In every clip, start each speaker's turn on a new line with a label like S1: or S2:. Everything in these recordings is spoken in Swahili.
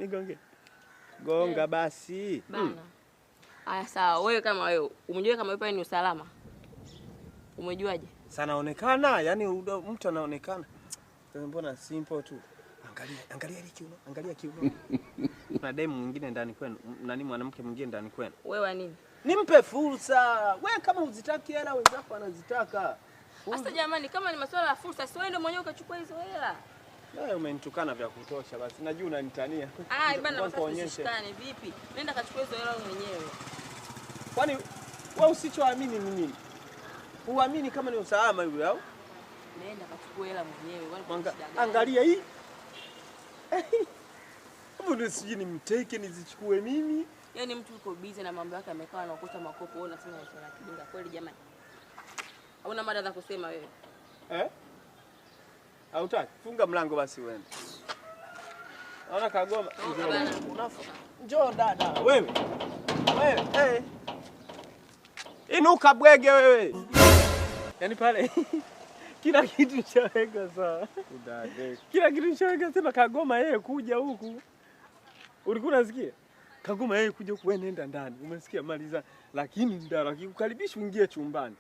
S1: Nigonge. Gonga basi.
S2: Bana. Aya sawa, wewe kama wewe, umejua kama wewe ni usalama? Umejuaje?
S1: Sanaonekana, yani mtu anaonekana. Mbona simple tu. Angalia hili kiuno, angalia kiuno. Kuna demu mwingine ndani kwenu, nani mwanamke mwingine ndani kwenu.
S2: Wewe nini?
S1: Nimpe fursa. Wewe kama uzitaki hela wenzako wanazitaka.
S2: Sasa jamani, kama ni masuala ya fursa, si wewe ndio mwenyewe ukachukua hizo hela.
S1: Wewe umenitukana vya kutosha basi. Najua unanitania.
S2: Bana msishikane vipi? Nenda kachukua hizo hela mwenyewe.
S1: Kwani wewe usichoamini ni nini? Uamini kama ni usalama yule au?
S2: Nenda kachukua hela mwenyewe.
S1: Angalia hii. Mbona siji nimteke nizichukue mimi?
S2: Yaani mtu yuko busy na mambo yake amekaa anaokota makopo, wewe unasema unasema kidinga kweli jamani. Hauna mada za kusema wewe.
S1: Hautaki? Funga mlango basi uende. Naona kagoma. Njoo dada. Wewe. Inuka bwege wewe. Yaani pale kila kitu chaweka sawa. Udade. Kila kitu chaweka sema kagoma yeye kuja huku. Ulikuwa unasikia? Kagoma yeye kuja huku, wewe nenda ndani. Umesikia maliza. Lakini ndara akikukaribisha uingie chumbani.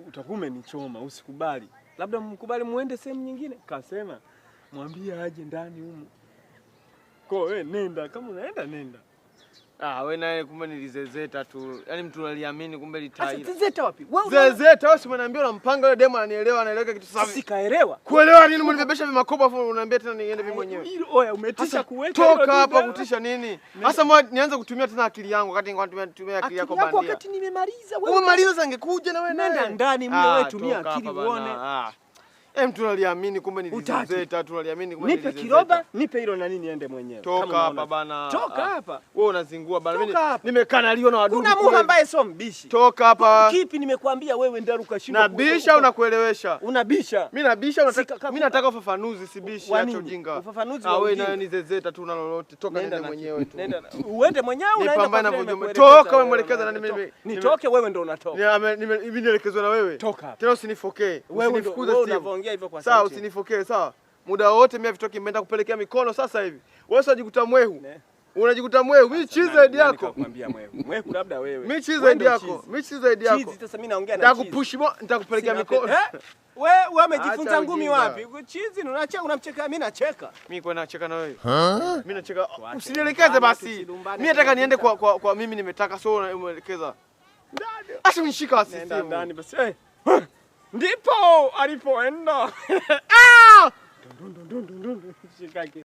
S1: Utakuwa umenichoma, usikubali. Labda mkubali muende sehemu nyingine. Kasema mwambie aje ndani humu. Kwa wewe nenda, kama unaenda nenda.
S3: Wewe naye kumbe nilizezeta tu. Yaani mtu aliamini kumbe litaila.
S1: Zezeta wapi?
S3: Zezeta wewe umeniambia unampanga yule demo anaelewa kitu safi.
S1: Sikaelewa.
S3: Kuelewa nini mnibebesha vimakopo afu unaniambia tena niende mimi mwenyewe.
S1: Oya umetisha kuweka.
S3: Toka hapa kutisha nini? Sasa nianze kutumia tena akili yangu wakati natumia akili yako bandia.
S1: Wakati nimemaliza wewe.
S3: Umemaliza angekuja na wewe naye.
S1: Nenda ndani mimi wewe tumia akili uone.
S3: Mtu aliamini kumbe nilizezeta tu aliamini kumbe
S1: nilizezeta. Nipe kiroba, nipe hilo na nini niende mwenyewe.
S3: Toka hapa bana.
S1: Toka hapa.
S3: Wewe unazingua bana. Mimi nimekanaliwa na wadudu.
S1: Kuna muha ambaye sio mbishi.
S3: Toka hapa.
S1: Kipi nimekuambia wewe ndaruka shingo.
S3: Nabisha unakuelewesha.
S1: Unabisha.
S3: Mimi nabisha unataka mimi nataka ufafanuzi sibishi acha ujinga.
S1: Ufafanuzi wa
S3: wewe nayo ni zezeta tu na lolote. Toka nenda mwenyewe tu.
S1: Nenda. Uende mwenyewe unaenda.
S3: Nipambana na toka wewe mwelekeza na mimi.
S1: Nitoke wewe ndo unatoka.
S3: Mimi nielekezwa na wewe.
S1: Toka.
S3: Tena usinifokee.
S1: Usinifukuze Steve. Unavyoongea hivyo kwa
S3: sauti. Usinifokee sawa. Muda wote mimi vitoki nimeenda kupelekea mikono sasa hivi. Wewe unajikuta mwehu. Unajikuta mwehu. Mimi chizi zaidi yako.
S1: Nikakwambia mwehu. Mwehu labda wewe.
S3: Mimi chizi zaidi yako. Mimi chizi zaidi yako.
S1: Chizi sasa mimi naongea na chizi.
S3: Nitakupush nitakupelekea mikono.
S1: Wewe umejifunza ngumi wapi? Chizi unacheka unamcheka mimi nacheka.
S3: Mimi kwa nacheka na wewe. Mimi nacheka. Usinielekeze basi. Mimi nataka niende kwa mimi nimetaka sio unaelekeza. Acha nishika asisi.
S1: Nenda ndani basi. Ndipo alipoenda. Shikaki.